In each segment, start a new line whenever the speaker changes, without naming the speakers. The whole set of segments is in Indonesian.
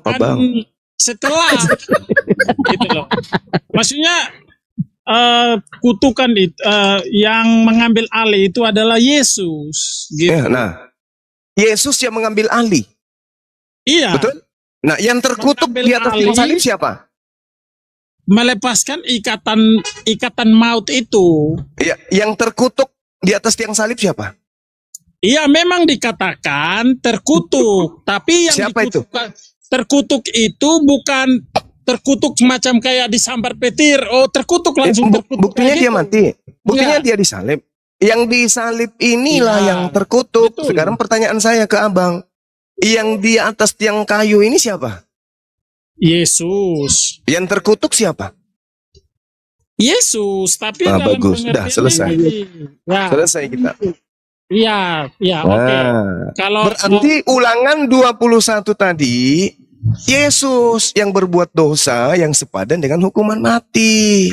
Apa,
kan
Bang?
setelah gitu loh. Maksudnya kutukan itu yang mengambil alih itu adalah Yesus gitu.
Nah, Yesus yang mengambil alih.
Iya.
Betul? Nah, yang terkutuk
Mengambil
di atas tiang
alih.
salib siapa?
Melepaskan ikatan maut itu.
Ya, yang terkutuk di atas tiang salib siapa?
Iya, memang dikatakan terkutuk, tapi yang
Siapa itu?
terkutuk itu bukan terkutuk semacam kayak disambar petir. Oh, terkutuk langsung terkutuk.
Buktinya
kayak
dia
gitu.
mati. Buktinya
Enggak.
dia disalib. Yang disalib inilah
Iya,
yang terkutuk.
betul.
Sekarang pertanyaan saya ke Abang. Yang di atas tiang kayu ini siapa?
Yesus.
Yang terkutuk siapa?
Yesus, tapi
Ah,
dalam
bagus. Sudah
pengertiannya
selesai.
gini. Ya,
Selesai kita.
iya, oke. Kalau
Berarti ulangan 21 tadi, Yesus yang berbuat dosa yang sepadan dengan hukuman mati.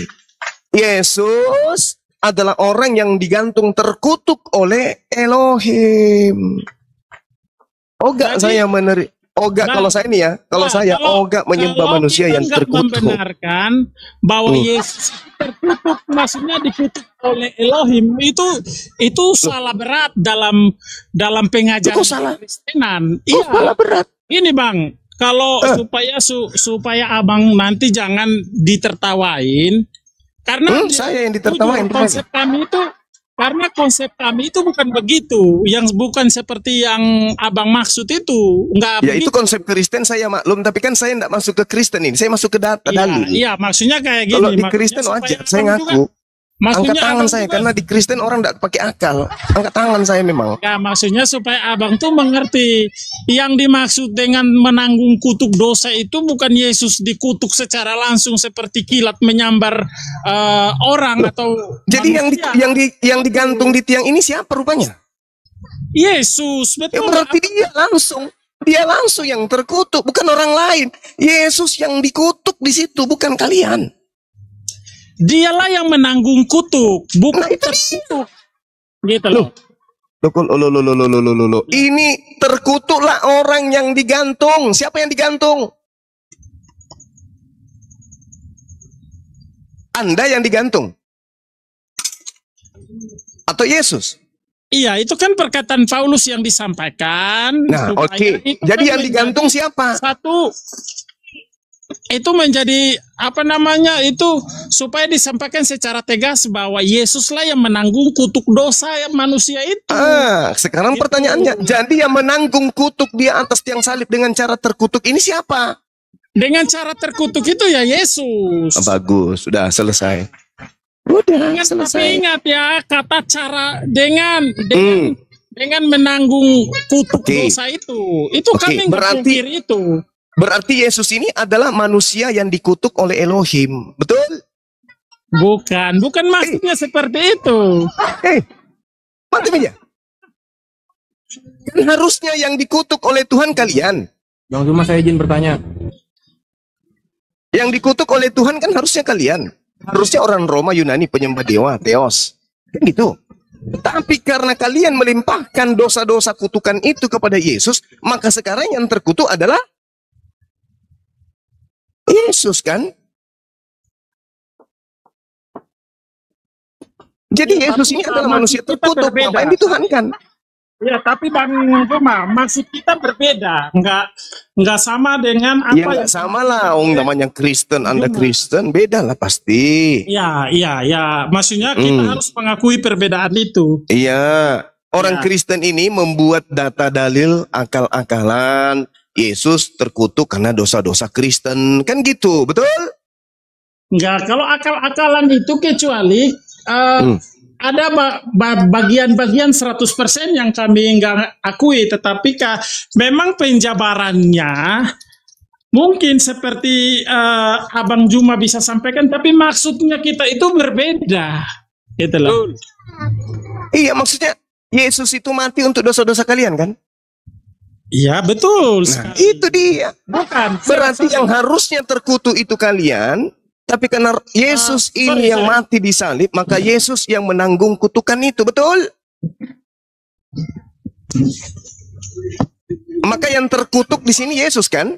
Yesus adalah orang yang digantung terkutuk oleh Elohim. Ogak
Jadi,
saya menerima. Ogak kalau saya ini ya, kalau saya ogak menyembah manusia yang
kita
terkutuk.
membenarkan bahwa Yesus itu terkutuk, maksudnya dikutuk oleh Elohim, itu salah berat dalam pengajaran Kristenan.
Iya, salah berat.
Ini Bang, kalau supaya Abang nanti jangan ditertawain, karena
saya yang ditertawain.
konsep kami itu bukan begitu, yang bukan seperti yang Abang maksud itu, enggak.
Ya begitu. Itu konsep Kristen saya maklum, tapi kan saya enggak masuk ke Kristen ini, saya masuk ke data dalil.
Iya, maksudnya kayak gini.
Kalau di Kristen wajar, saya ngaku. Angkat tangan saya, karena di Kristen orang enggak pakai akal. Angkat tangan saya memang.
Ya, maksudnya supaya Abang tuh mengerti, yang dimaksud dengan menanggung kutuk dosa itu bukan Yesus dikutuk secara langsung seperti kilat menyambar orang atau
jadi yang digantung di tiang ini siapa rupanya?
Yesus, betul.
Ya, berarti dia langsung yang terkutuk, bukan orang lain. Yesus yang dikutuk di situ, bukan kalian.
Dialah yang menanggung kutuk, bukan terkutuk. Gitu loh.
Loh. Ini terkutuklah orang yang digantung. Siapa yang digantung? Anda yang digantung? Atau Yesus?
Iya, itu kan perkataan Paulus yang disampaikan.
Nah, oke. Jadi yang digantung siapa?
Satu, itu menjadi itu supaya disampaikan secara tegas bahwa Yesuslah yang menanggung kutuk dosa manusia itu.
Sekarang pertanyaannya, jadi yang menanggung kutuk di atas tiang salib dengan cara terkutuk ini siapa?
Dengan cara terkutuk itu ya Yesus.
Bagus, sudah selesai. Selesai.
Tapi ingat ya, kata cara dengan menanggung kutuk dosa itu kami nggak pikir itu.
Berarti Yesus ini adalah manusia yang dikutuk oleh Elohim, betul?
Bukan maksudnya seperti itu.
Mantap aja. Kan harusnya yang dikutuk oleh Tuhan kalian.
Bang Zuma, saya izin bertanya.
Yang dikutuk oleh Tuhan kan harusnya kalian. Harusnya orang Roma, Yunani, penyembah dewa, Theos. Kan gitu. Tapi karena kalian melimpahkan dosa-dosa kutukan itu kepada Yesus, maka sekarang yang terkutuk adalah Yesus kan? Jadi Yesus ini adalah manusia terkutuk, ngapain dituhankan?
Ya, tapi Bang Zuma, maksud kita berbeda, nggak sama dengan apa?
Ya nggak sama lah, namanya Kristen, Anda Kristen, beda lah pasti.
Ya, maksudnya kita harus mengakui perbedaan itu.
Iya, orang Kristen ini membuat data dalil akal-akalan. Yesus terkutuk karena dosa-dosa Kristen, kan gitu, betul?
Enggak, kalau akal-akalan itu kecuali ada bagian-bagian 100% yang kami enggak akui, tetapi memang penjabarannya mungkin seperti Abang Zuma bisa sampaikan, tapi maksudnya kita itu berbeda, gitu loh.
Iya, maksudnya Yesus itu mati untuk dosa-dosa kalian kan?
Iya, betul.
Nah, itu dia.
Bukan.
Berarti yang harusnya terkutuk itu kalian, tapi karena Yesus ini yang mati di salib, maka Yesus yang menanggung kutukan itu, betul? Maka yang terkutuk di sini Yesus kan?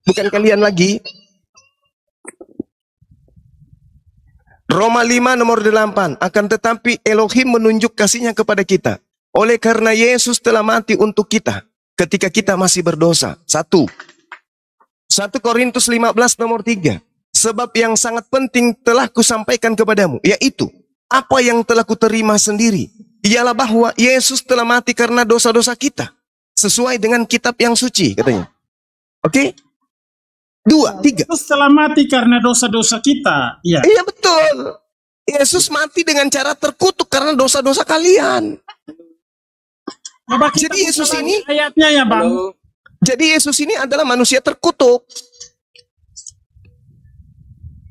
Bukan kalian lagi. Roma 5 nomor 8. Akan tetapi Elohim menunjuk kasih-Nya kepada kita. Oleh karena Yesus telah mati untuk kita ketika kita masih berdosa. 1 Korintus 15 nomor 3. Sebab yang sangat penting telah kusampaikan kepadamu, yaitu apa yang telah kuterima sendiri, ialah bahwa Yesus telah mati karena dosa-dosa kita, sesuai dengan kitab yang suci, katanya. Oke? 2, 3.
Yesus telah mati karena dosa-dosa kita. Iya.
Iya betul. Yesus mati dengan cara terkutuk karena dosa-dosa kalian.
Coba kita
Jadi Yesus
buka
ini-
lagi ayatnya ya Bang.
Jadi Yesus ini adalah manusia terkutuk.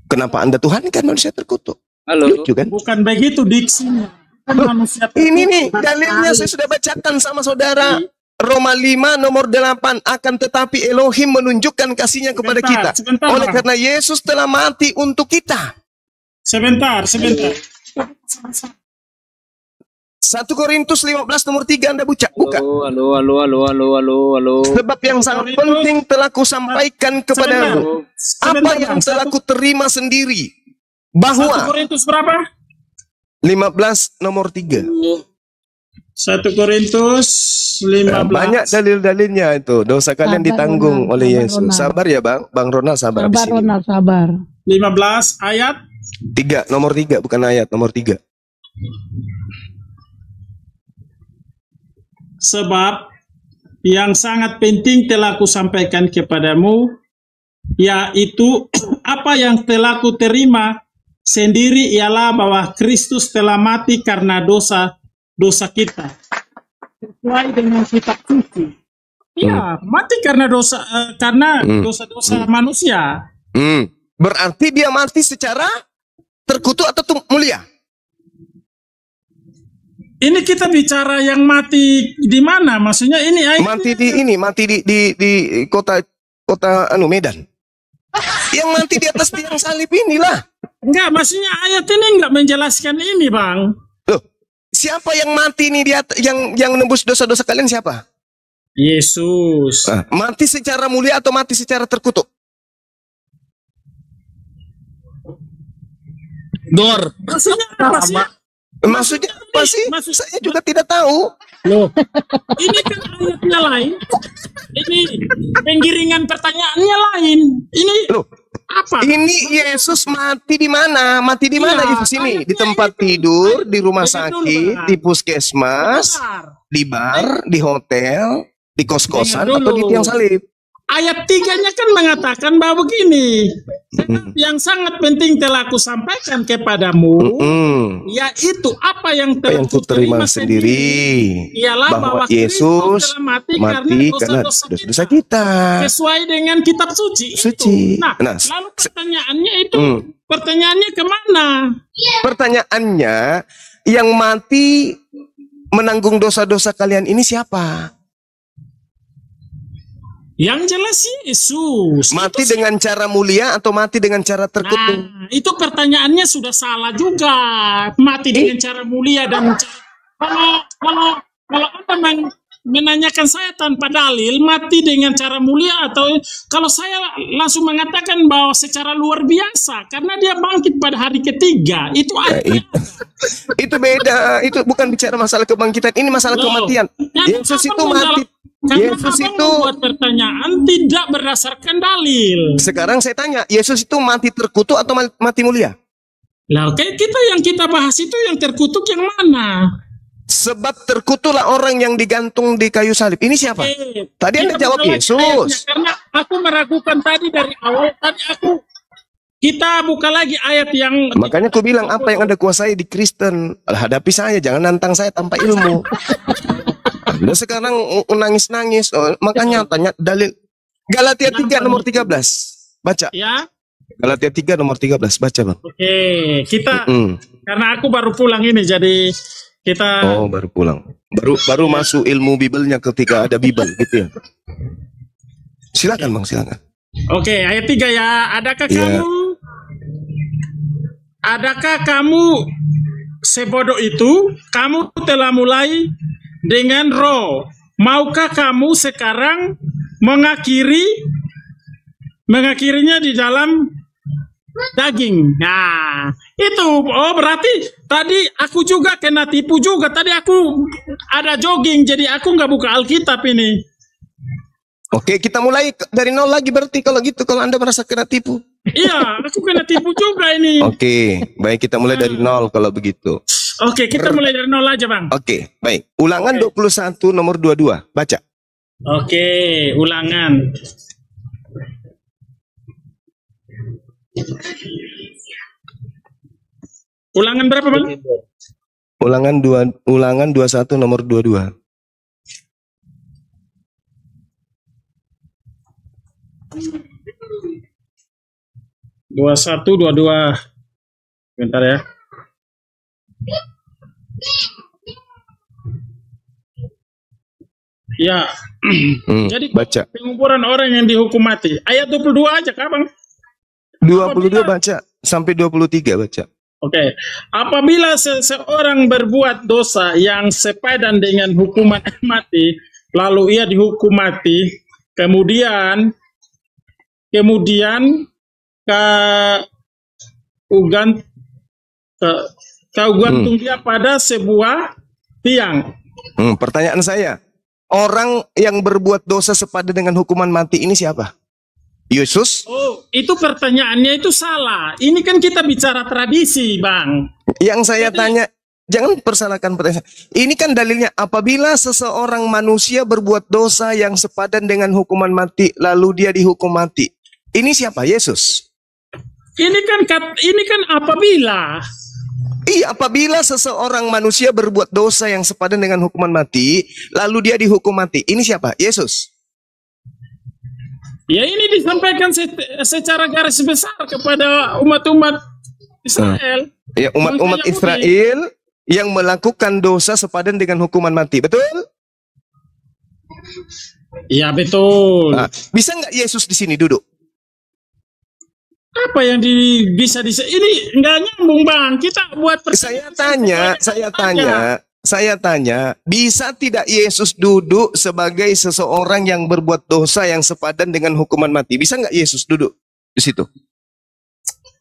Kenapa Anda Tuhan kan manusia terkutuk?
Halo.
Lucu kan?
Bukan begitu diksinya. Kan manusia
Ini nih
terkutuk.
dalilnya saya sudah bacakan sama saudara. Roma 5 nomor 8. Akan tetapi Elohim menunjukkan kasih-Nya kepada kita.
Sebentar,
Oleh
Bang.
karena Yesus telah mati untuk kita.
Sebentar.
1 Korintus 15 nomor 3 Anda buka.
Halo.
Sebab yang sangat penting telah kusampaikan kepadamu. Apa yang telah kuterima sendiri.
1
Bahwa
Korintus berapa?
15 nomor 3.
1 Korintus 15.
Banyak dalil-dalilnya itu. Dosa kalian
Sabar,
ditanggung
Ronald.
oleh
Sabar,
Yesus.
Ronald.
Sabar ya Bang. Bang Ronald sabar.
Sabar,
Habis ini.
Ronald, sabar.
15 ayat
3, nomor 3. Bukan ayat, nomor 3.
sebab yang sangat penting telah kusampaikan kepadamu, yaitu apa yang telah kuterima sendiri ialah bahwa Kristus telah mati karena dosa kita. Sesuai dengan kitab suci. Iya, mati karena dosa-dosa manusia.
Berarti dia mati secara terkutuk atau mulia?
Ini kita bicara yang mati di mana? Maksudnya ini
Mati di kota Medan. Yang mati di atas tiang salib inilah.
enggak, maksudnya ayat ini enggak menjelaskan ini, Bang.
Loh, siapa yang mati ini yang nembus dosa-dosa kalian siapa?
Yesus.
Mati secara mulia atau mati secara terkutuk? Dor.
Maksudnya apa sih?
Maksudnya apa sih? Saya juga tidak tahu.
Loh, ini kan ayatnya lain. Ini penggiringan pertanyaannya lain. Ini
Loh,
apa?
ini Yesus mati di mana? Mati di mana
Iya,
Yesus ini? Di
ayatnya
tempat
itu.
tidur, di rumah
Dengar dulu,
sakit,
Bang.
di puskesmas,
Bentar.
di bar, di hotel, di kos-kosan,
Dengar
atau di
dulu.
tiang salib?
Ayat 3-nya kan mengatakan bahwa begini. Sebab yang sangat penting telah kusampaikan kepadamu, yaitu apa yang
Apa yang kuterima sendiri,
ialah bahwa
Yesus
Kristus telah mati
karena
dosa-dosa
dosa-dosa kita.
sesuai dengan kitab suci.
Suci.
Itu. Nah,
Nah,
lalu pertanyaannya itu,
Hmm.
pertanyaannya kemana?
Pertanyaannya, yang mati menanggung dosa-dosa kalian ini siapa?
Yang jelas Yesus.
Mati
Itu
dengan cara mulia atau mati dengan cara terkutuk?
Nah, itu pertanyaannya sudah salah juga. Mati dengan cara mulia dan kalau Anda menanyakan saya tanpa dalil, mati dengan cara mulia, atau kalau saya langsung mengatakan bahwa secara luar biasa karena dia bangkit pada hari ketiga, itu
Itu beda. Itu bukan bicara masalah kebangkitan. Ini masalah kematian. Yesus itu mati.
Karena
Yesus
abang
itu.
membuat pertanyaan tidak berdasarkan dalil.
Sekarang saya tanya, Yesus itu mati terkutuk atau mati mulia?
Lah, kayak kita bahas itu yang terkutuk yang mana?
Sebab terkutuklah orang yang digantung di kayu salib. Ini siapa? Tadi Anda
Kita
jawab
buka lagi
Yesus.
ayatnya, karena aku meragukan tadi dari awal. Kita buka lagi ayat yang.
Makanya aku bilang, apa yang Anda kuasai di Kristen, hadapi saya, jangan nantang saya tanpa ilmu. Anda sekarang nangis-nangis, makanya tanya dalil. Galatia 3 nomor 13. Baca.
Ya.
Galatia 3 nomor 13. Baca, Bang.
Oke, kita karena aku baru pulang ini, jadi kita.
Oh, baru pulang. Baru masuk ilmu Bibelnya ketika ada Bibel gitu ya. Silakan, Bang, silakan.
Oke, ayat 3 ya. Adakah kamu sebodoh itu? Kamu telah mulai dengan roh. Maukah kamu sekarang mengakhiri mengakhirinya di dalam daging. Nah, itu berarti tadi aku juga kena tipu juga. Tadi aku ada jogging, jadi aku nggak buka Alkitab ini.
Oke, kita mulai dari nol lagi berarti kalau gitu, kalau Anda merasa kena tipu.
Iya, aku kena tipu juga ini.
Oke, baik, kita mulai dari nol kalau begitu.
Oke, kita mulai dari nol aja, Bang.
Oke, baik. Ulangan 21 nomor 22. Baca.
Oke, ulangan. Ulangan berapa, Bang?
Ulangan 21 nomor 22.
Dua satu, dua dua. Bentar ya. Ya. Jadi
baca.
penguburan orang yang dihukum mati. Ayat 22 aja, Kak, Bang?
22 baca sampai 23 baca.
Oke. Apabila seseorang berbuat dosa yang sepadan dengan hukuman mati, lalu ia dihukum mati, kemudian kau gantung dia pada sebuah tiang.
Pertanyaan saya, orang yang berbuat dosa sepadan dengan hukuman mati ini siapa? Yesus?
Oh, itu pertanyaannya itu salah. Ini kan kita bicara tradisi, Bang.
Yang saya tanya, jangan persalahkan pertanyaan. Ini kan dalilnya, apabila seseorang manusia berbuat dosa yang sepadan dengan hukuman mati, lalu dia dihukum mati. Ini siapa? Yesus.
Ini kan apabila.
Iya, apabila seseorang manusia berbuat dosa yang sepadan dengan hukuman mati, lalu dia dihukum mati. Ini siapa? Yesus.
Ya, ini disampaikan secara garis besar kepada umat-umat Israel.
Ya, umat-umat Israel yang melakukan dosa sepadan dengan hukuman mati. Betul?
Ya, betul.
Nah, bisa nggak Yesus di sini duduk?
Apa yang bisa ini nggak nyambung, Bang. Kita buat saya tanya, bisa tidak Yesus duduk sebagai seseorang yang berbuat dosa yang sepadan dengan hukuman mati? Bisa nggak Yesus duduk di situ?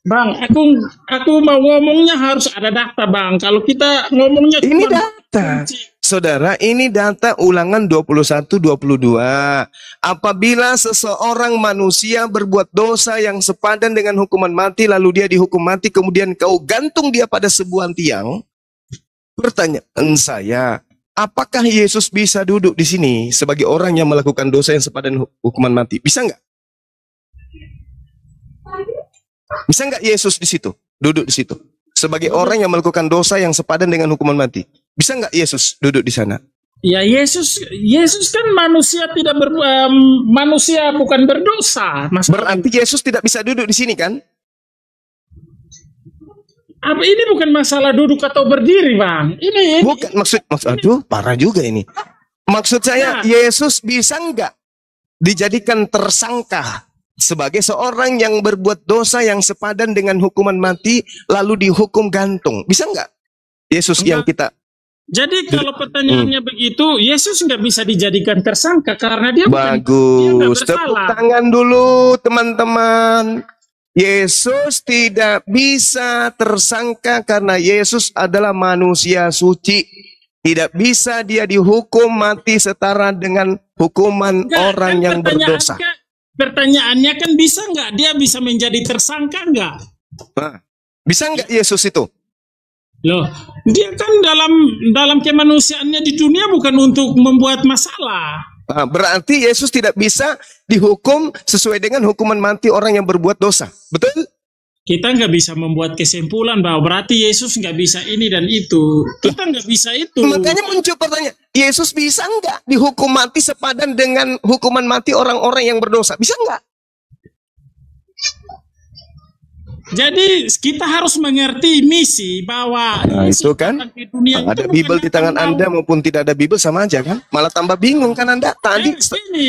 Bang, aku mau ngomongnya harus ada data, Bang. Kalau kita ngomongnya
ini data. Saudara, ini data Ulangan 21-22. Apabila seseorang manusia berbuat dosa yang sepadan dengan hukuman mati, lalu dia dihukum mati, kemudian kau gantung dia pada sebuah tiang. Pertanyaan saya, apakah Yesus bisa duduk di sini sebagai orang yang melakukan dosa yang sepadan hukuman mati? Bisa nggak? Bisa nggak Yesus di situ, duduk di situ sebagai orang yang melakukan dosa yang sepadan dengan hukuman mati? Bisa nggak Yesus duduk di sana?
Ya, Yesus kan manusia manusia bukan berdosa.
Berarti Yesus tidak bisa duduk di sini kan?
Apa ini bukan masalah duduk atau berdiri, Bang? Ini
bukan maksud aduh, parah juga ini. Maksud saya, Yesus bisa nggak dijadikan tersangka sebagai seorang yang berbuat dosa yang sepadan dengan hukuman mati lalu dihukum gantung? Bisa nggak Yesus yang kita?
Jadi kalau pertanyaannya begitu, Yesus nggak bisa dijadikan tersangka karena dia
bagus. Tepuk tangan dulu, teman-teman. Yesus tidak bisa tersangka karena Yesus adalah manusia suci. Tidak bisa dia dihukum mati setara dengan hukuman orang yang berdosa.
Pertanyaannya kan bisa nggak dia bisa menjadi tersangka nggak?
Nah, bisa nggak Yesus itu?
Loh, dia kan dalam kemanusiaannya di dunia bukan untuk membuat masalah.
Nah, berarti Yesus tidak bisa dihukum sesuai dengan hukuman mati orang yang berbuat dosa. Betul?
Kita nggak bisa membuat kesimpulan bahwa berarti Yesus nggak bisa ini dan itu. Kita nggak bisa itu.
Makanya muncul pertanyaan, Yesus bisa nggak dihukum mati sepadan dengan hukuman mati orang-orang yang berdosa? Bisa nggak?
Jadi kita harus mengerti misi bahwa
itu kan
di dunia
ada Bible di tangan Anda maupun tidak ada Bible sama aja kan? Malah tambah bingung kan Anda? Tadi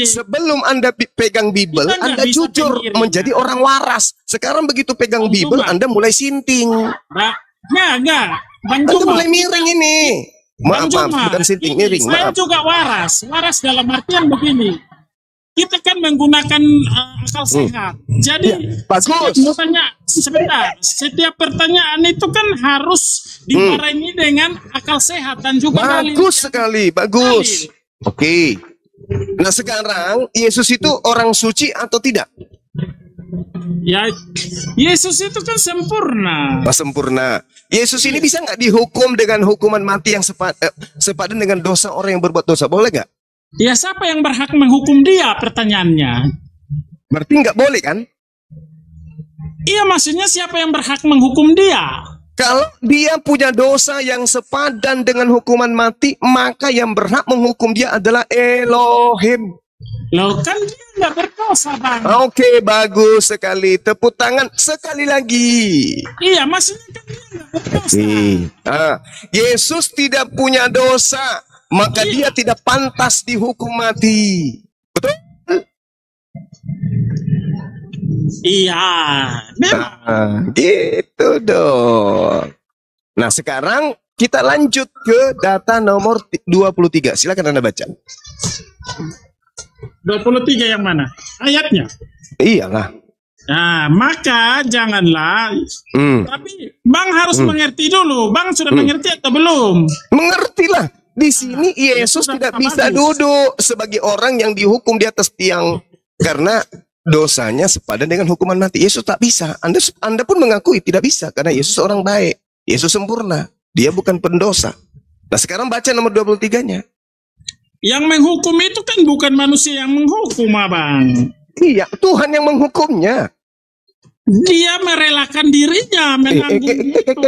sebelum Anda pegang Bible, Anda jujur menjadi orang waras. Sekarang begitu pegang Bible, Anda mulai sinting.
Enggak.
Anda mulai miring ini. Maaf, bukan sinting, miring.
Saya juga waras dalam artian begini. kita kan menggunakan akal sehat. Jadi
Bagus.
mau tanya sebentar, setiap pertanyaan itu kan harus dibarengi dengan akal sehat dan juga dalil.
Bagus sekali, bagus.
Dalil.
Oke. Nah sekarang Yesus itu orang suci atau tidak?
Ya, Yesus itu kan sempurna.
Sempurna. Yesus ini bisa nggak dihukum dengan hukuman mati yang sepadan dengan dosa orang yang berbuat dosa? Boleh nggak?
Ya, siapa yang berhak menghukum dia? Pertanyaannya.
Berarti nggak boleh kan?
Iya, maksudnya siapa yang berhak menghukum dia?
Kalau dia punya dosa yang sepadan dengan hukuman mati, maka yang berhak menghukum dia adalah Elohim.
Loh, kan dia nggak berdosa, Bang.
Oke, bagus sekali. Tepuk tangan sekali lagi.
Iya, maksudnya kan dia nggak berdosa.
Yesus tidak punya dosa, maka dia tidak pantas dihukum mati. Betul?
Iya, memang.
Gitu dong. Nah, sekarang kita lanjut ke data nomor 23. Silakan Anda baca.
23 yang mana? Ayatnya.
Iyalah.
Nah, maka janganlah. Tapi Bang harus mengerti dulu. Bang sudah mengerti atau belum?
Mengertilah. Di sini Yesus tidak bisa duduk sebagai orang yang dihukum di atas tiang karena dosanya sepadan dengan hukuman mati. Yesus tak bisa. Anda pun mengakui tidak bisa karena Yesus orang baik. Yesus sempurna. Dia bukan pendosa. Nah, sekarang baca nomor 23-nya.
Yang menghukum itu kan bukan manusia yang menghukum, Abang.
Iya, Tuhan yang menghukumnya.
Dia merelakan dirinya menanggung itu.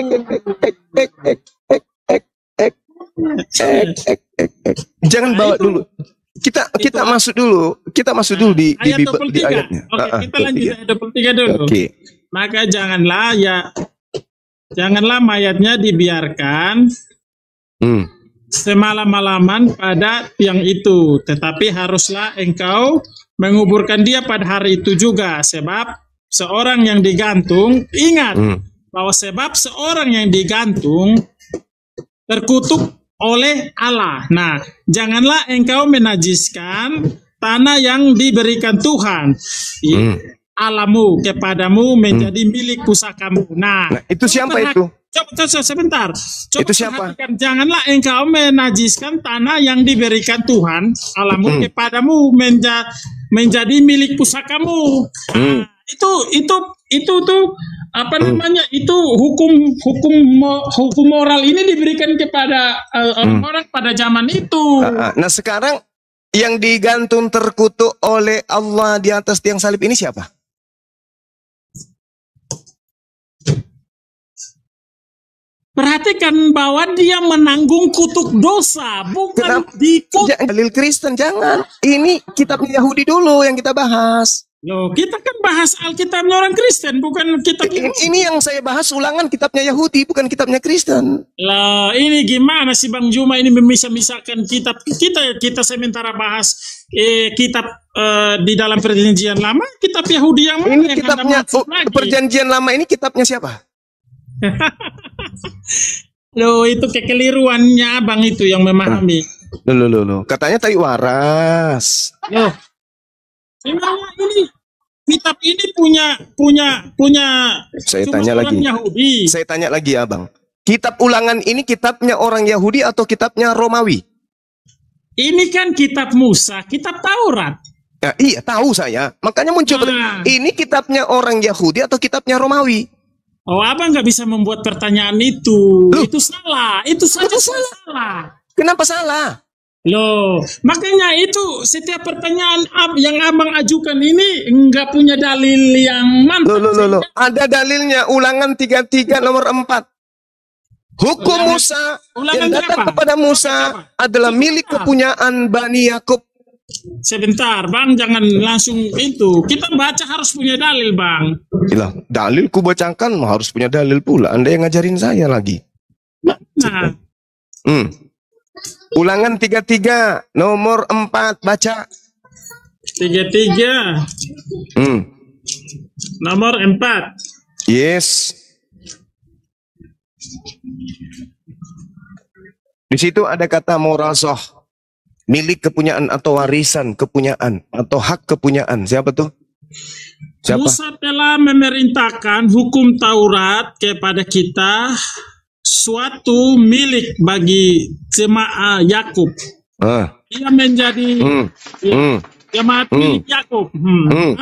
Jangan bawa dulu. Kita masuk dulu. Kita masuk dulu di
ayat
di ayatnya.
23. Oke, kita lanjut ayat 23 dulu.
Oke.
Maka janganlah mayatnya dibiarkan semalam-malaman pada tiang itu, tetapi haruslah engkau menguburkan dia pada hari itu juga, sebab seorang yang digantung, ingat bahwa sebab seorang yang digantung terkutuk oleh Allah. Nah, janganlah engkau menajiskan tanah yang diberikan Tuhan Allahmu kepadamu menjadi milik pusakamu. Nah,
itu siapa itu?
Coba sebentar. Coba
itu siapa?
perhatikan. Janganlah engkau menajiskan tanah yang diberikan Tuhan Allahmu kepadamu menjadi milik pusakamu. Nah, itu tuh apa namanya? Itu hukum moral ini diberikan kepada orang-orang pada zaman itu.
Nah, sekarang yang digantung terkutuk oleh Allah di atas tiang salib ini siapa?
Perhatikan bahwa dia menanggung kutuk dosa, bukan dikutuk.
Dalil Kristen, jangan. Ini kitabnya Yahudi dulu yang kita bahas.
Loh, kita kan bahas Alkitabnya orang Kristen, bukan kitab
ini yang saya bahas ulangan kitabnya Yahudi, bukan kitabnya Kristen.
Lah, ini gimana sih Bang Juma ini memisah-misahkan kitab kita sementara bahas kitab di dalam perjanjian lama, kitab Yahudi yang mana
ini
yang
kitabnya perjanjian lama ini kitabnya siapa?
Loh, itu kekeliruannya Bang itu yang memahami.
Loh. Katanya tai waras.
Loh. Sebenarnya ini kitab ini punya
Saya tanya lagi.
Yahudi.
Saya tanya lagi ya, Bang. Kitab Ulangan ini kitabnya orang Yahudi atau kitabnya Romawi?
Ini kan kitab Musa, kitab Taurat.
Ya, iya, tahu saya. Makanya muncul ini kitabnya orang Yahudi atau kitabnya Romawi?
Oh, Abang nggak bisa membuat pertanyaan itu.
Loh.
Itu salah. Itu saja salah.
Kenapa salah?
Loh, makanya itu setiap pertanyaan yang Abang ajukan ini nggak punya dalil yang mantap.
Loh. Ada dalilnya, Ulangan 33 nomor 4. Hukum Musa yang datang kepada Musa adalah milik kepunyaan Bani Yakub.
Sebentar, Bang, jangan langsung itu. Kita baca harus punya dalil, Bang.
Ilah, dalil ku bacakan harus punya dalil pula. Anda yang ngajarin saya lagi.
Nah.
Ulangan 33 nomor 4 baca.
33. Nomor 4.
Yes. Di situ ada kata morasoh. Milik kepunyaan atau warisan kepunyaan atau hak kepunyaan. Siapa tuh? Siapa?
Musa telah memerintahkan hukum Taurat kepada kita, suatu milik bagi jemaah Yakub. Ia menjadi jemaat milik Yakub.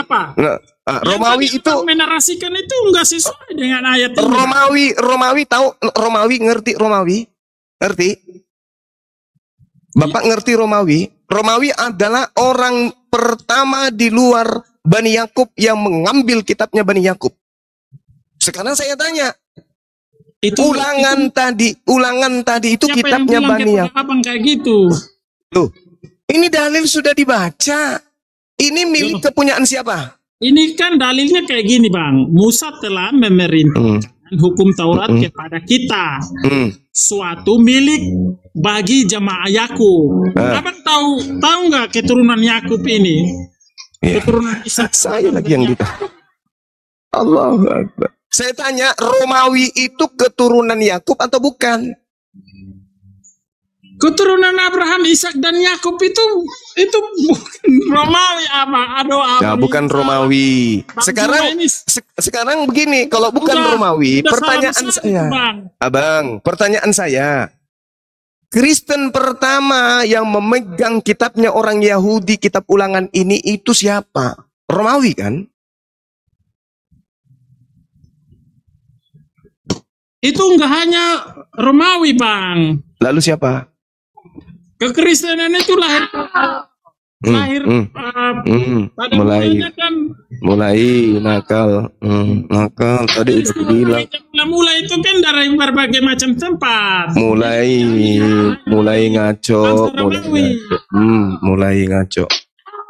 Apa?
Nah, Romawi itu
menarasikan itu enggak sesuai dengan ayat ini.
Romawi tahu Romawi, ngerti Romawi? Ngerti? Bapak ngerti Romawi? Romawi adalah orang pertama di luar Bani Yakub yang mengambil kitabnya Bani Yakub. Sekarang saya tanya, ulangan tadi itu kitabnya Bani Yakub.
Abang kayak gitu.
Tuh, ini dalil sudah dibaca. Ini milik kepunyaan siapa?
Ini kan dalilnya kayak gini, Bang. Musa telah memerintahkan hukum Taurat kepada kita, suatu milik bagi jemaah Yakub. Abang tahu nggak keturunan Yakub ini? Keturunan Ishak.
Saya lagi yang gitu. Allahu Akbar. Saya tanya, Romawi itu keturunan Yakub atau bukan?
Keturunan Abraham, Ishak dan Yakub itu bukan Romawi,
Ya, bukan Romawi. Sekarang begini, kalau bukan Romawi, pertanyaan saya, pertanyaan saya, Kristen pertama yang memegang kitabnya orang Yahudi, kitab Ulangan ini itu siapa? Romawi kan?
Itu enggak hanya Romawi, Bang.
Lalu siapa?
Kekristenan itu lahir pada mulanya kan
mulai nakal tadi itu bilang
mulai itu kan dari berbagai macam tempat,
mulai ngaco.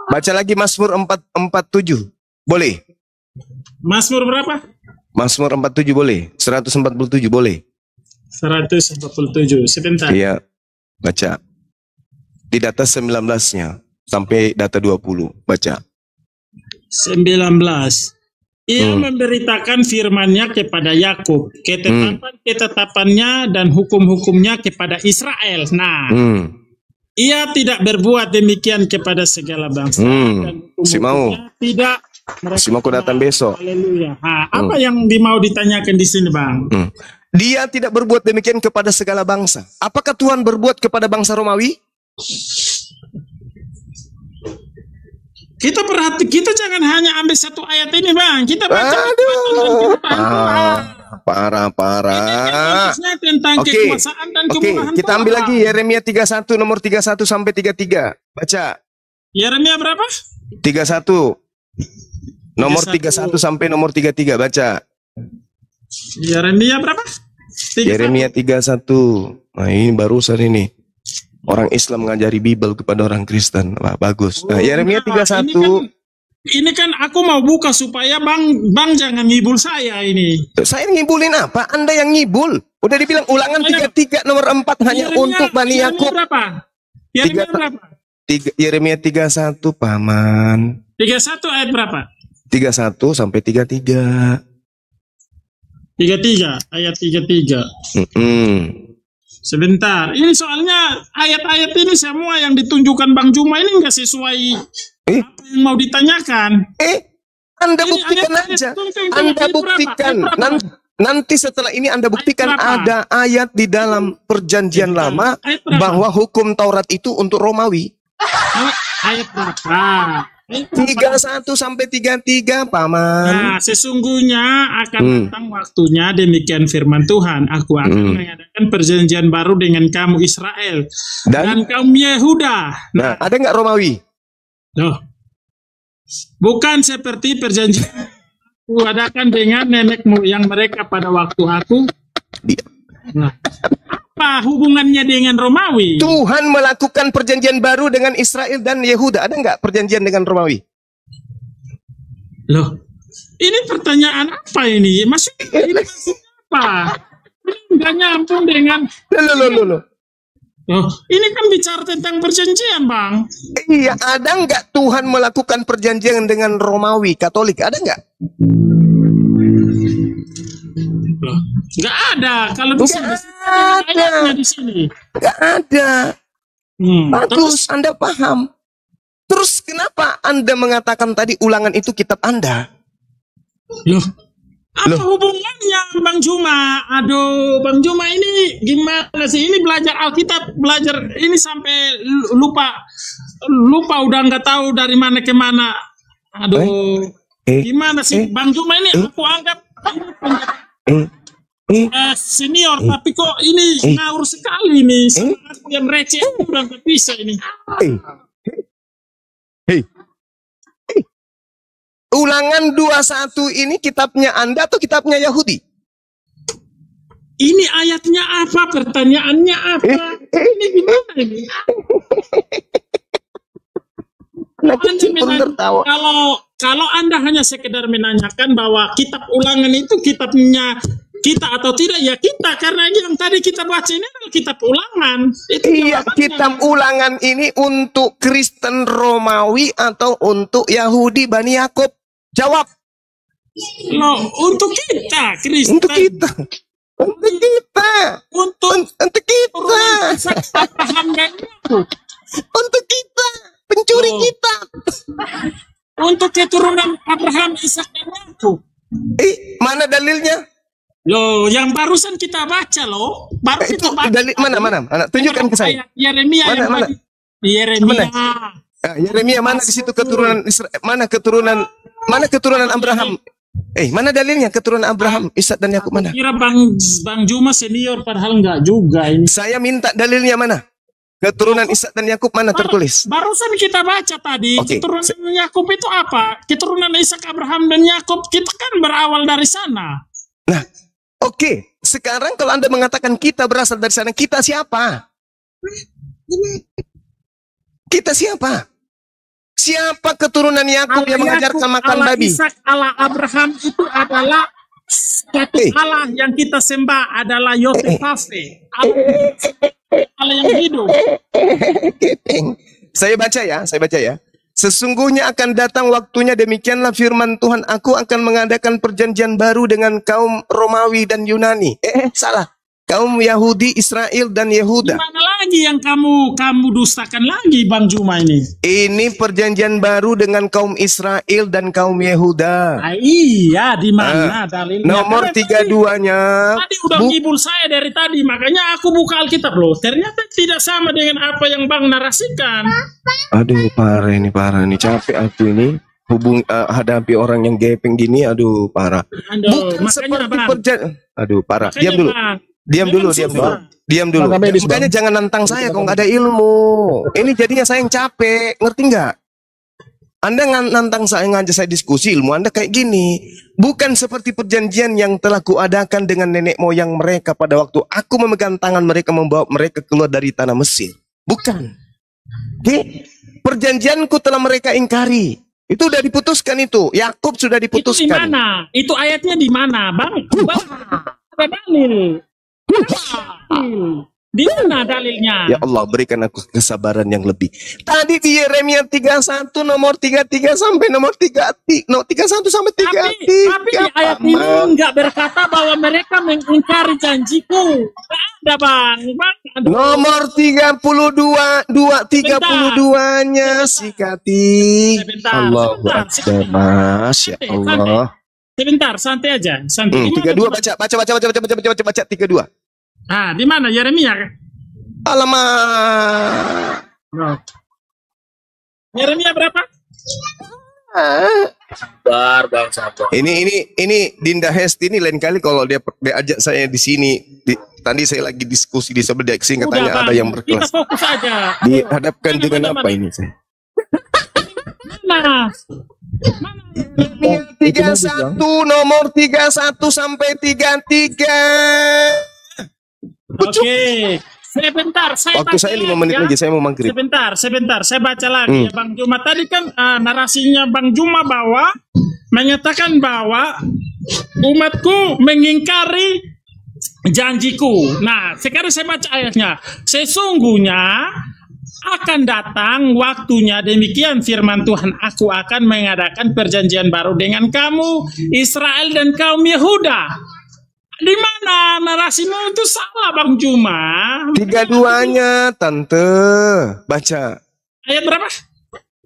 Baca lagi Mazmur 447 boleh?
Mazmur berapa?
Mazmur 47 boleh? 147 boleh?
147 sebentar.
Iya, baca di data 19-nya sampai data 20, baca.
19. Ia memberitakan firman-Nya kepada Yakub, ketetapan-ketetapannya dan hukum-hukumnya kepada Israel. Nah, ia tidak berbuat demikian kepada segala bangsa dan hukum-hukumnya tidak.
Si mau datang besok.
Haleluya. Apa yang mau ditanyakan di sini, Bang?
Dia tidak berbuat demikian kepada segala bangsa. Apakah Tuhan berbuat kepada bangsa Romawi?
Kita jangan hanya ambil satu ayat ini, Bang. Kita baca
parah.
Tentang kekuasaan dan kemurahan.
Kita ambil lagi Yeremia 31 nomor 31 sampai 33. Baca.
Yeremia berapa?
31. Nomor 31 sampai nomor 33, baca.
Yeremia berapa? 31.
Yeremia 31. Nah, ini barusan ini. Orang Islam ngajari Bible kepada orang Kristen. Wah, bagus. Nah, Yeremia 31.
Ini kan aku mau buka supaya Bang jangan ngibul saya ini.
Saya ngibulin apa? Anda yang ngibul. Udah dibilang Ulangan 33 nomor 4 hanya untuk Bani Yakub.
Yeremia berapa?
Yeremia 31, Paman.
31 ayat berapa?
31 sampai 33.
33, ayat 33. Sebentar, ini soalnya ayat-ayat ini semua yang ditunjukkan Bang Juma ini nggak sesuai apa yang mau ditanyakan.
Anda buktikan aja. Anda buktikan. Nanti setelah ini Anda buktikan ada ayat di dalam Perjanjian Lama bahwa hukum Taurat itu untuk Romawi.
Ayat berapa?
31 sampai 33, Paman.
Nah, sesungguhnya akan datang waktunya, demikian firman Tuhan, aku akan mengadakan perjanjian baru dengan kamu Israel dan kaum Yehuda.
Nah, ada nggak Romawi?
Loh, bukan seperti perjanjian aku adakan dengan nenek moyang mereka pada waktu aku. Nah, apa hubungannya dengan Romawi?
Tuhan melakukan perjanjian baru dengan Israel dan Yehuda. Ada nggak perjanjian dengan Romawi?
Loh, ini pertanyaan apa ini? Maksudnya apa? Ini nggak nyambung dengan.
Loh.
Oh, ini kan bicara tentang perjanjian, Bang.
Iya, ada nggak Tuhan melakukan perjanjian dengan Romawi Katolik? Ada nggak?
Loh, nggak ada. Kalau di sini,
di sini. Nggak ada. Bagus, Anda paham. Terus kenapa Anda mengatakan tadi Ulangan itu kitab Anda?
Loh, apa hubungannya Bang Juma? Aduh, Bang Juma ini gimana sih? Ini belajar Alkitab, belajar ini sampai lupa udah nggak tahu dari mana ke mana. Aduh, gimana sih Bang Juma ini? Aku anggap senior, tapi kok ini ngawur sekali nih. Sama aku yang receh, udah nggak bisa ini.
Ulangan 21 ini kitabnya Anda atau kitabnya Yahudi?
Ini ayatnya apa? Pertanyaannya apa? Ini gimana ini? Kalau Anda hanya sekedar menanyakan bahwa kitab Ulangan itu kitabnya kita atau tidak, ya kita, karena yang tadi kita baca ini adalah kitab Ulangan.
Iya, kitab Ulangan ini untuk Kristen Romawi atau untuk Yahudi Bani Yakub? Jawab.
No, untuk kita Kristen.
Untuk kita. Untuk kita. Untuk kita. Untuk kita. Pencuri kita.
Untuk keturunan Abraham, Ishak dan Yakub.
Mana dalilnya?
Loh, yang barusan kita baca loh. Baru kita baca.
Dalil mana? Tunjukkan ke saya.
Yeremia
mana?
Yeremia.
Yeremia mana di situ keturunan Israel? Mana keturunan Abraham? Mana dalilnya keturunan Abraham, Ishak dan Yakub mana?
Kira Bang Juma senior, padahal enggak juga ini.
Saya minta dalilnya mana? Keturunan Ishak dan Yakub mana tertulis?
Barusan kita baca tadi, keturunan Yakub itu apa? Keturunan Ishak, Abraham dan Yakub, kita kan berawal dari sana.
Nah, sekarang kalau Anda mengatakan kita berasal dari sana, kita siapa? Kita siapa? Siapa keturunan Yakub yang mengajarkan makan babi?
Ishak, Allah Abraham itu adalah satu Allah yang kita sembah, adalah Yotefave, Allah yang hidup.
Saya baca ya. Sesungguhnya akan datang waktunya, demikianlah firman Tuhan, aku akan mengadakan perjanjian baru dengan kaum Romawi dan Yunani. Salah. Kaum Yahudi, Israel dan Yehuda.
Mana lagi yang kamu dustakan lagi Bang Juma ini? Ini
perjanjian baru dengan kaum Israel dan kaum Yehuda.
Iya, di mana dalilnya?
Nomor 32-nya.
Tadi udah ngibul saya dari tadi, makanya aku buka Alkitab loh. Ternyata tidak sama dengan apa yang Bang narasikan.
Aduh, parah ini, capek aku ini. Hadapi orang yang gepeng gini, aduh parah. Bukan seperti perjanjian. Aduh, parah. Diam dulu. Makanya jangan nantang saya kalau nggak ada ilmu. Ini jadinya saya yang capek, ngerti nggak? Anda nantang saya, ngajak saya diskusi ilmu Anda kayak gini. Bukan seperti perjanjian yang telah kuadakan dengan nenek moyang mereka pada waktu aku memegang tangan mereka membawa mereka keluar dari tanah Mesir. Bukan. Perjanjianku telah mereka ingkari. Itu udah diputuskan itu. Yakub sudah diputuskan.
Itu di mana? Itu ayatnya di mana, Bang? Ada dalil. Di mana dalilnya?
Ya Allah, berikan aku kesabaran yang lebih. Tadi di Yeremia 31 nomor 33 sampai nomor 31 sampai 33.
Tapi di ayat ini enggak berkata bahwa mereka mengingkari janjiku. Ada Bang.
Nomor 32-nya sikati. Allahu Akbar, Masya Allah.
Sebentar, santai aja.
32 baca 32.
Ah, di mana Yeremia?
Alamak.
Yeremia berapa?
Bang Sabar.
Ini Dinda Hesti ini lain kali kalau dia ajak saya di sini. Tadi saya lagi diskusi di sebelah sini, katanya ada yang berkelas.
Kita fokus aja.
Dihadapkan dengan apa ini saya?
Mana?
31 nomor 31 sampai 33.
Oke. Sebentar,
waktu saya 5 menit lagi, saya mau maghrib.
Sebentar, saya baca lagi ya Bang Juma. Tadi kan narasinya Bang Juma bahwa menyatakan bahwa umatku mengingkari janjiku. Nah, sekarang saya baca ayatnya. Sesungguhnya akan datang waktunya, demikian firman Tuhan, aku akan mengadakan perjanjian baru dengan kamu Israel dan kaum Yehuda. Di mana narasimu itu salah, Bang Juma?
32-nya, Tante. Baca.
Ayat berapa?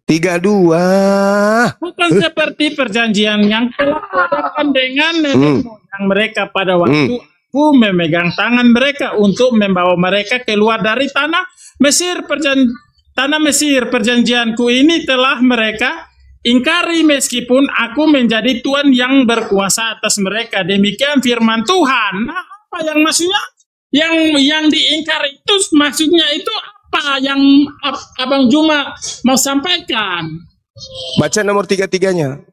32.
Bukan seperti perjanjian yang telah diadakan dengan nenek moyang mereka pada waktu aku memegang tangan mereka untuk membawa mereka keluar dari tanah Mesir. Tanah Mesir, perjanjianku ini telah mereka ingkari meskipun aku menjadi Tuhan yang berkuasa atas mereka. Demikian firman Tuhan. Nah, apa yang maksudnya? Yang diingkari itu maksudnya itu apa yang Abang Juma mau sampaikan?
Baca nomor 33-nya.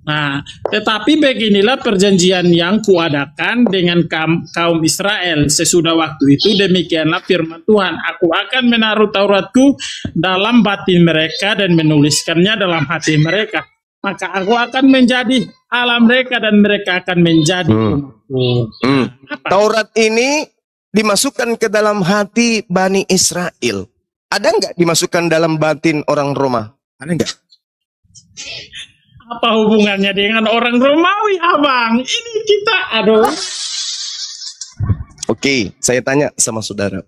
Nah, tetapi beginilah perjanjian yang kuadakan dengan kaum Israel sesudah waktu itu, demikianlah firman Tuhan, aku akan menaruh Tauratku dalam batin mereka dan menuliskannya dalam hati mereka, maka aku akan menjadi Allah mereka dan mereka akan menjadi
Taurat ini dimasukkan ke dalam hati Bani Israel. Ada nggak dimasukkan dalam batin orang Roma? Ada nggak?
Apa hubungannya dengan orang Romawi, Abang? Ini kita, aduh.
Oke, saya tanya sama saudara.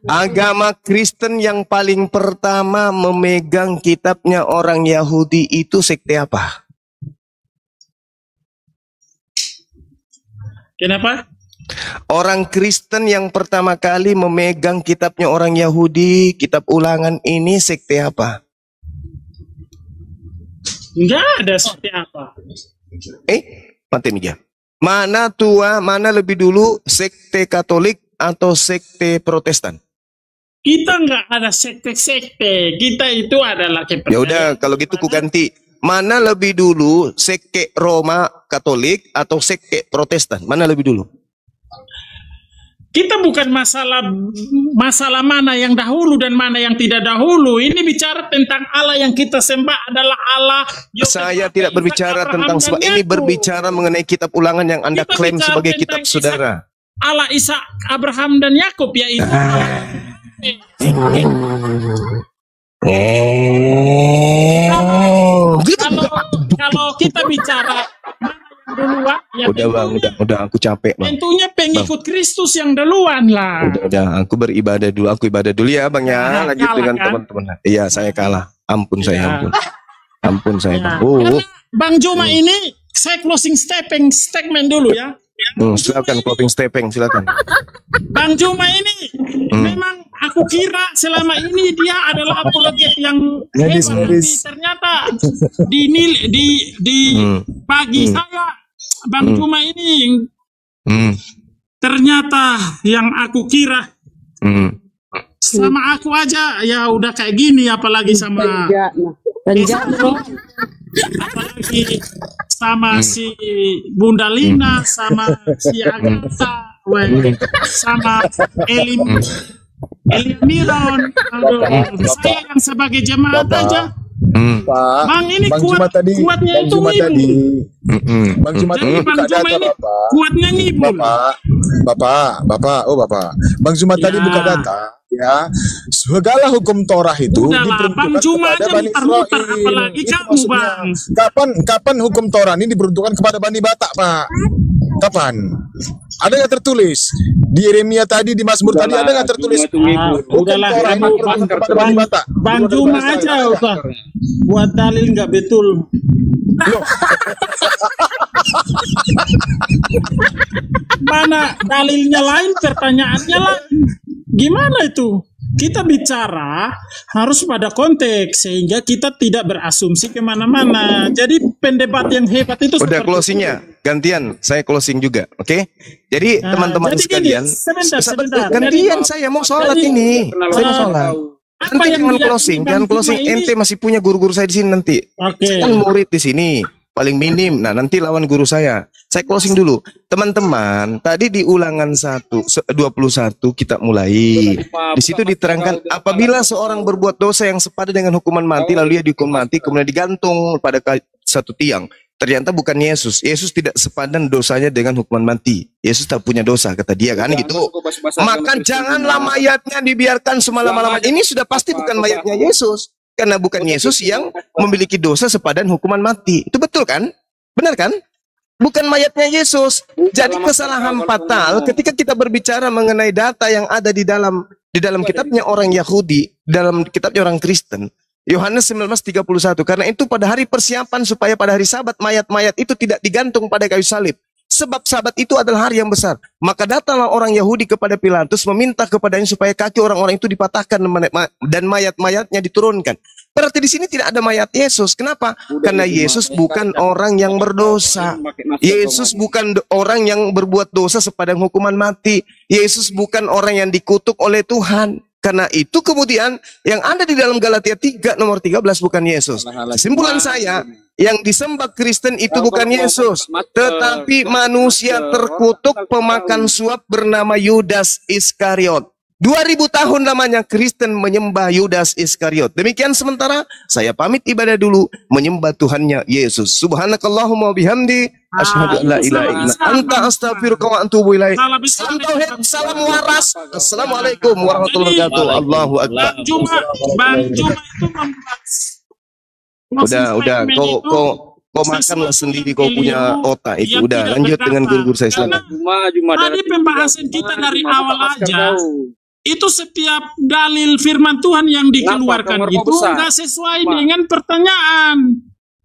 Agama Kristen yang paling pertama memegang kitabnya orang Yahudi itu sekte apa?
Kenapa?
Orang Kristen yang pertama kali memegang kitabnya orang Yahudi, kitab Ulangan ini sekte apa?
Enggak ada seperti apa.
Mati nih ya. Mana tua, mana lebih dulu, sekte Katolik atau sekte Protestan?
Kita enggak ada sekte-sekte. Kita itu adalah
Ya udah, kalau gitu ku ganti. Mana lebih dulu, sekte Roma Katolik atau sekte Protestan? Mana lebih dulu?
Kita bukan masalah mana yang dahulu dan mana yang tidak dahulu. Ini bicara tentang Allah yang kita sembah adalah Allah.
Saya tidak berbicara tentang sebab ini berbicara mengenai kitab Ulangan yang Anda
Kita
klaim
bicara
sebagai
tentang
kitab saudara.
Allah Ishak, Abraham dan Yakub, yaitu kalau kita bicara duluan, ya
udah bang, udah aku capek bang.
tentunya pengikut Kristus yang duluan lah.
Udah, aku beribadah dulu, aku ibadah dulu ya bang ya. Lanjut
Kalah,
dengan
kan?
teman-teman. Iya, saya kalah. Ampun saya, ampun saya.
Ya.
Bang.
Karena Bang Juma ini saya closing statement dulu ya.
Silakan closing statement, silakan.
Bang Juma ini memang aku kira selama ini dia adalah apologet yang hebat, tapi ternyata di pagi saya Bang Juma ini ternyata yang aku kira sama aku aja ya udah kayak gini, apalagi sama apalagi sama si Bunda Lina, sama si Agatha, sama Miron. Saya yang sebagai jemaat aja.
Pak,
Bang ini
Bang Juma tadi,
kuatnya
Bang
itu
Juma
ngibul.
tadi, Bang Juma
Jadi
tadi
Bang
buka
Juma
data
ini
Bapak.
kuatnya ngibul.
Bapak, Bang Juma tadi
Ya.
buka data, ya. Segala hukum Torah itu
Udahlah, Bang
diperuntukkan
Juma
kepada
aja
Bani
mutar-mutar,
Israel.
apalagi
Itu
kamu,
maksudnya.
Bang.
Kapan hukum Torah ini diperuntukkan kepada Bani Batak, Pak? Kapan? Ada nggak tertulis di Yeremia tadi, di Mazmur tadi ada nggak tertulis? Hukum
Udahlah,
Torah ini
kamu,
diperuntukkan kepada Bani Batak.
Bang Juma aja usah buat dalil nggak betul. Mana dalilnya lain, pertanyaannya lain. Gimana itu? Kita bicara harus pada konteks sehingga kita tidak berasumsi kemana-mana. Jadi pendebat yang hebat itu
Udah
seperti
closingnya, gantian saya closing juga, oke? Jadi
Nah,
teman-teman
jadi
sekalian,
gini, sebentar.
gantian saya mau sholat
Jadi,
ini, saya mau sholat.
apa
Nanti
yang
jangan
diyakini
closing,
Bang
jangan
Juma
closing.
ini?
Ente masih punya guru-guru saya di sini nanti.
Oke.
Saya kan murid di sini, paling minim. Nah nanti lawan guru saya. Saya closing dulu, teman-teman. Tadi di Ulangan 21 kita mulai. Di situ diterangkan apabila seorang berbuat dosa yang sepadan dengan hukuman mati, lalu dia dihukum mati, kemudian digantung pada satu tiang. Ternyata bukan Yesus. Yesus tidak sepadan dosanya dengan hukuman mati. Yesus tak punya dosa, kata dia kan gitu. Maka janganlah mayatnya dibiarkan semalam-malaman. Ini sudah pasti bukan mayatnya Yesus. Karena bukan Yesus yang memiliki dosa sepadan hukuman mati. Itu betul kan? Benar kan? bukan mayatnya Yesus. Jadi kesalahan fatal ketika kita berbicara mengenai data yang ada di dalam kitabnya orang Yahudi, dalam kitabnya orang Kristen. Yohanes 19:31. Karena itu pada hari persiapan supaya pada hari Sabat mayat-mayat itu tidak digantung pada kayu salib. Sebab Sabat itu adalah hari yang besar. Maka datanglah orang Yahudi kepada Pilatus meminta kepadanya supaya kaki orang-orang itu dipatahkan dan mayat-mayatnya diturunkan. Berarti di sini tidak ada mayat Yesus. Kenapa? Karena Yesus bukan orang yang berdosa. Yesus bukan orang yang berbuat dosa sepadang hukuman mati. Yesus bukan orang yang dikutuk oleh Tuhan. Karena itu kemudian yang ada di dalam Galatia 3 nomor 13 bukan Yesus. Kesimpulan saya, yang disembah Kristen itu bukan Yesus, tetapi manusia terkutuk pemakan suap bernama Yudas Iskariot. 2000 tahun lamanya Kristen menyembah Yudas Iskariot. Demikian sementara saya pamit ibadah dulu menyembah Tuhannya Yesus. Subhanakallahumma bihamdi asyhadu an la ilaha illa anta astaghfiruka wa atubu ilaik. Salam tauhid, salam waras. Assalamualaikum warahmatullahi wabarakatuh. Allahu akbar.
Bang Juma itu membuat
Udah, kau makanlah sendiri, kau punya otak itu. Udah, lanjut dengan guru-guru saya silakan.
Tadi pembahasan kita dari awal aja. Itu setiap dalil firman Tuhan yang dikeluarkan itu nggak sesuai dengan pertanyaan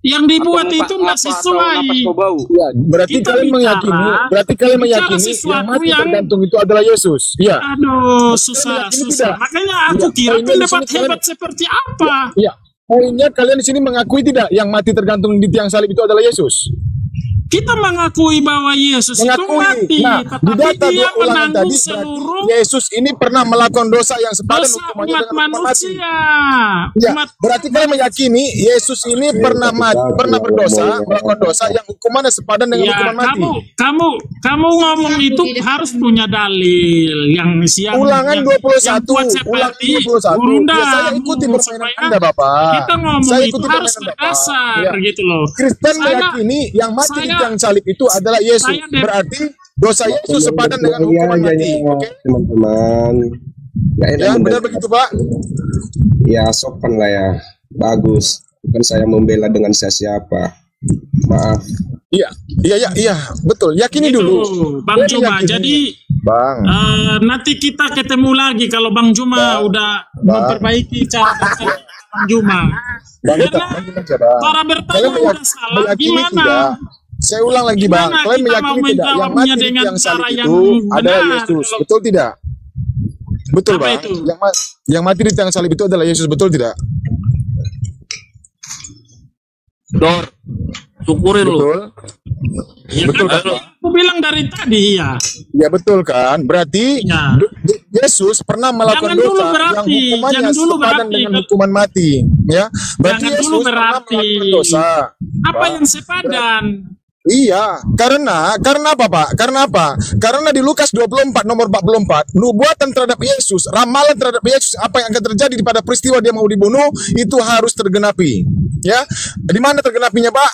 yang dibuat itu nggak sesuai.
Ya, berarti kalian meyakini, yang mati tergantung itu adalah Yesus. Ya.
Aduh, susah. Makanya aku kira pendapat hebat seperti apa?
Ya. Poinnya kalian di sini mengakui tidak yang mati tergantung di tiang salib itu adalah Yesus?
Kita mengakui bahwa Yesus itu mati,
nah,
tetapi dia menanggung seluruh
Yesus ini pernah melakukan dosa yang sepadan
dosa
hukumannya
umat
dengan hukuman mati.
manusia.
Ya, berarti kalian meyakini Yesus ini pernah berdosa, melakukan dosa yang hukumannya sepadan dengan hukuman mati.
Kamu ngomong itu harus punya dalil yang
Ulangan 21,
buat seperti
ya, saya ikuti permainan Anda, Bapak.
Kita ngomong
Saya
itu
ikuti
harus
permainan
berdasar
Ya.
gitu loh.
Kristen meyakini yang mati di tiang salib itu adalah Yesus. Berarti dosa Yesus sepadan dengan hukuman mati. Oke,
teman-teman.
ya, benar begitu, Pak.
Ya, sopan lah ya. Bagus. Bukan saya membela dengan siapa. Maaf.
Iya, betul. Yakini
Gitu,
dulu.
Bang
Saya
Juma.
meyakini.
Jadi
Bang.
nanti kita ketemu lagi kalau Bang Juma udah memperbaiki cara bertanya Bang Juma. Cara bertanya udah salah gimana?
Saya ulang lagi, Bang.
Gimana
Kalian
kita
meyakini
mau
tidak yang
menjawabnya
mati di
dengan
tiang salib
cara yang
itu adalah
benar?
Yesus? Betul tidak? Betul,
Apa
Bang.
itu?
Yang mati di tiang salib itu adalah Yesus, betul tidak?
Dor, syukurin lu.
Betul.
Ya,
Betul
kan,
kan?
aku bilang dari tadi ya.
Ya betul kan? Berarti
Ya.
Yesus pernah melakukan
Jangan dulu
dosa
berarti,
yang hukumannya
jangan dulu
sepadan
berarti.
dengan hukuman mati, ya. Berarti
Jangan
Yesus
dulu
pernah
berarti.
melakukan dosa.
Apa yang sepadan?
Iya, karena apa, Pak? Karena apa? Karena di Lukas 24 nomor 44, nubuatan terhadap Yesus, ramalan terhadap Yesus, apa yang akan terjadi pada peristiwa dia mau dibunuh itu harus tergenapi. Ya. Di mana tergenapinya, Pak?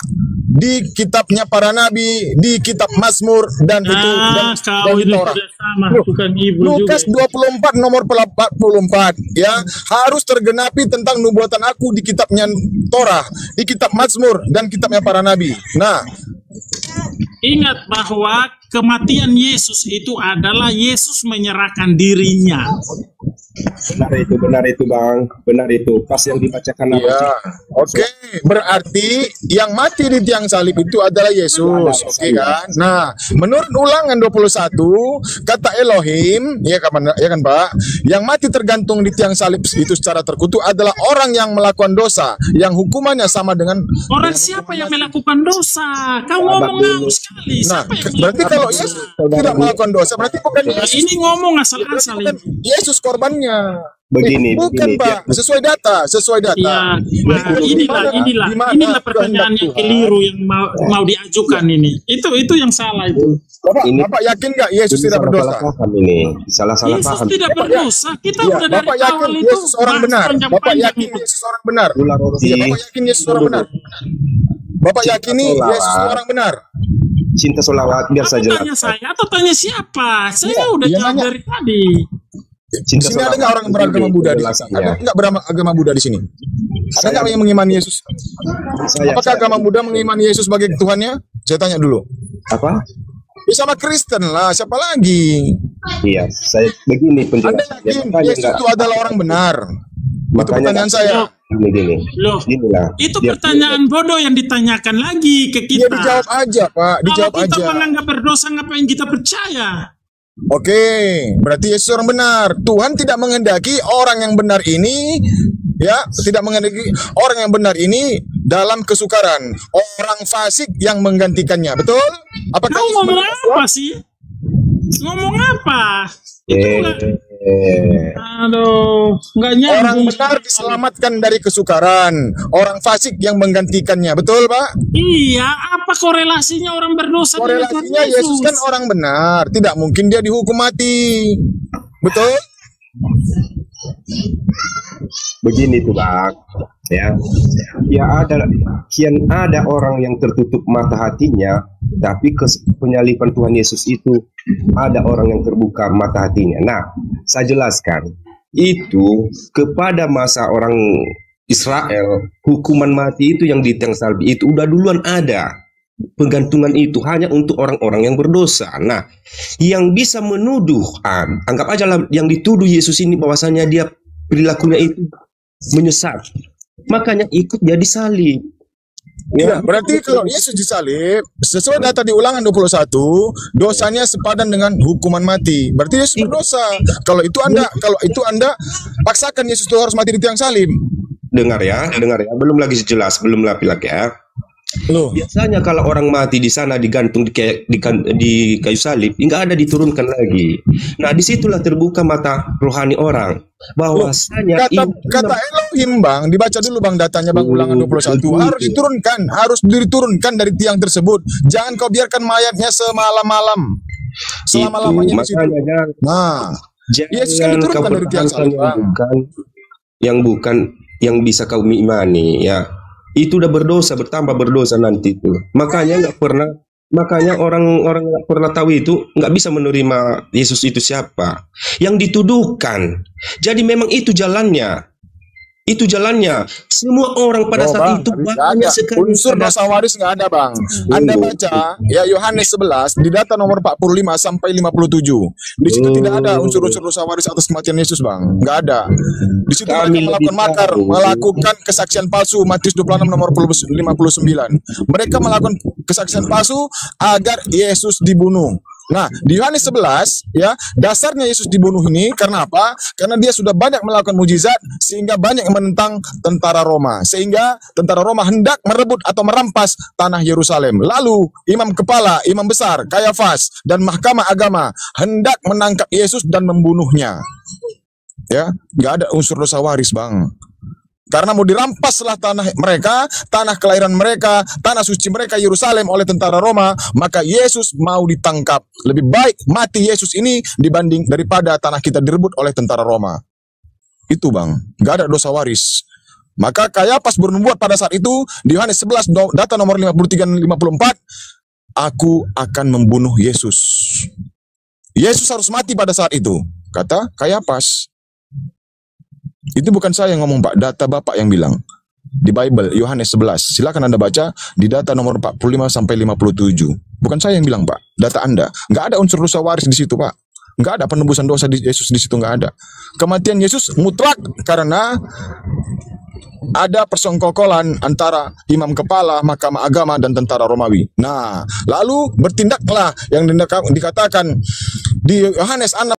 Di kitabnya para nabi, di kitab Mazmur dan itu dan
Kau
di
ini
Torah.
sudah sama, bukan ibu
Lukas
juga.
24 nomor 44 ya, harus tergenapi tentang nubuatan aku di kitabnya Torah, di kitab Mazmur dan kitabnya para nabi. Nah,
Ingat bahwa kematian Yesus itu adalah Yesus menyerahkan dirinya.
Benar itu, Bang. Benar itu. Pas yang dibacakan apa
ya,
sih?
oke. Berarti yang mati di tiang salib itu adalah Yesus, oke kan? Nah, menurut Ulangan 21, kata Elohim, ya kan, Pak? Yang mati tergantung di tiang salib itu secara terkutuk adalah orang yang melakukan dosa, yang hukumannya sama dengan
Orang siapa yang melakukan dosa? Kau ngomong ngawur sekali.
Nah,
Siapa yang
berarti kalau Yesus tidak melakukan dosa, berarti bukan Yesus.
ini ngomong asal-asal
Bukan
ini.
Yesus korbannya.
Begini,
bukan, Pak. Sesuai data.
Ya, nah, inilah pertanyaan yang keliru yang mau diajukan ini. Itu yang salah itu.
Bapak yakin nggak Yesus tidak berdosa?
Salah-salah
Yesus
paham.
tidak berdosa. Kita
Ya,
udah dari
Bapak yakin
awal itu
Yesus orang
bahas
benar? Bapak
panjang-panjang
yakin
itu.
Yesus orang benar?
Iya.
Bapak yakin Yesus orang benar? Bapak yakini Yesus orang benar?
Cinta solawat biar
Aku
saja.
tanya saya atau tanya siapa? Saya udah
dia
jawab
nanya.
dari tadi.
Di sini ada nggak orang beragama Buddha di sini? Ada nggak beragama Buddha di sini? Ada nggak yang mengimani Yesus? Apakah agama Buddha mengimani Yesus sebagai Tuhannya? Saya tanya dulu.
Apa?
Ya sama Kristen lah, siapa lagi?
Iya, saya begini
Anda
penjelasannya.
yakin Yesus itu adalah orang benar? Itu pertanyaan saya.
Gini.
Loh,
Inilah.
itu pertanyaan bodoh yang ditanyakan lagi ke
Ya
kita.
dijawab aja, Pak. Dijawab
Kalau kita
aja.
menganggap berdosa, ngapain kita percaya?
Oke, berarti Yesus orang benar. Tuhan tidak menghendaki orang yang benar ini, ya, tidak menghendaki orang yang benar ini dalam kesukaran. Orang fasik yang menggantikannya, betul? Apakah
Kau
Yesus
ngomong
benar?
apa sih? Ngomong apa?
Eh,
Aduh, nggak nyambung.
Orang benar diselamatkan dari kesukaran. Orang fasik yang menggantikannya, betul, Pak?
Iya, apa korelasinya orang berdosa dengan Tuhan
Korelasinya Yesus kan orang benar, tidak mungkin dia dihukum mati. Betul?
begini tuh Bang, ya kian ada orang yang tertutup mata hatinya, tapi penyaliban Tuhan Yesus itu ada orang yang terbuka mata hatinya. Nah, saya jelaskan itu kepada masa orang Israel, hukuman mati itu yang di tiang salib itu udah duluan ada. Penggantungan itu hanya untuk orang-orang yang berdosa. Nah, yang bisa menuduh, anggap aja lah yang dituduh Yesus ini bahwasanya dia perilakunya itu menyesat, makanya ikut dia disalib.
Ya, berarti kalau Yesus disalib, sesuai data di Ulangan 21, dosanya sepadan dengan hukuman mati. Berarti Yesus berdosa. Kalau itu Anda paksakan Yesus itu harus mati di tiang salib.
Dengar ya, belum lagi jelas, belum lagi ya.
Loh,
Biasanya kalau orang mati di sana digantung di kayu salib, nggak ada diturunkan lagi. Nah, disitulah terbuka mata rohani orang bahwasanya
kata Elohim, Bang, dibaca dulu Bang datanya Bang, Ulangan 21. Harus diturunkan dari tiang tersebut. Jangan kau biarkan mayatnya semalam-malam. Selama-lamanya di situ. Nah, Yesus kan diturunkan dari tiang salib, Bang.
yang bisa kau imani, ya. Itu udah berdosa, bertambah berdosa nanti itu. Makanya orang-orang nggak pernah tahu itu, nggak bisa menerima Yesus itu siapa yang dituduhkan. Jadi memang itu jalannya. Semua orang pada saat itu banyak sekali
unsur dosa waris nggak ada, Bang. Anda baca ya Yohanes 11 di data nomor 45 sampai 57. Di situ tidak ada unsur-unsur dosa waris atas kematian Yesus, Bang. Nggak ada. Di situ mereka melakukan makar, melakukan kesaksian palsu, Matius 26 nomor 59. Mereka melakukan kesaksian palsu agar Yesus dibunuh. Nah, di Yohanes 11 ya, dasarnya Yesus dibunuh ini karena apa? Karena dia sudah banyak melakukan mujizat sehingga banyak yang menentang tentara Roma. Sehingga tentara Roma hendak merebut atau merampas tanah Yerusalem. Lalu imam kepala, imam besar, Kayafas dan mahkamah agama hendak menangkap Yesus dan membunuhnya. Ya, nggak ada unsur dosa waris, Bang. Karena mau dirampaslah tanah mereka, tanah kelahiran mereka, tanah suci mereka Yerusalem oleh tentara Roma, maka Yesus mau ditangkap. Lebih baik mati Yesus ini dibanding daripada tanah kita direbut oleh tentara Roma. Itu, Bang, nggak ada dosa waris. Maka Kayafas bernubuat pada saat itu di Yohanes 11 data nomor 53 dan 54, aku akan membunuh Yesus. Yesus harus mati pada saat itu, kata Kayafas. Itu bukan saya yang ngomong, Pak, data Bapak yang bilang di Bible Yohanes 11. Silakan Anda baca di data nomor 45 sampai 57. Bukan saya yang bilang, Pak, data Anda. Nggak ada unsur dosa waris di situ, Pak. Nggak ada penebusan dosa di Yesus di situ, nggak ada. Kematian Yesus mutlak karena ada persengkokolan antara imam kepala, mahkamah agama dan tentara Romawi. Nah, lalu bertindaklah yang dikatakan di Yohanes 6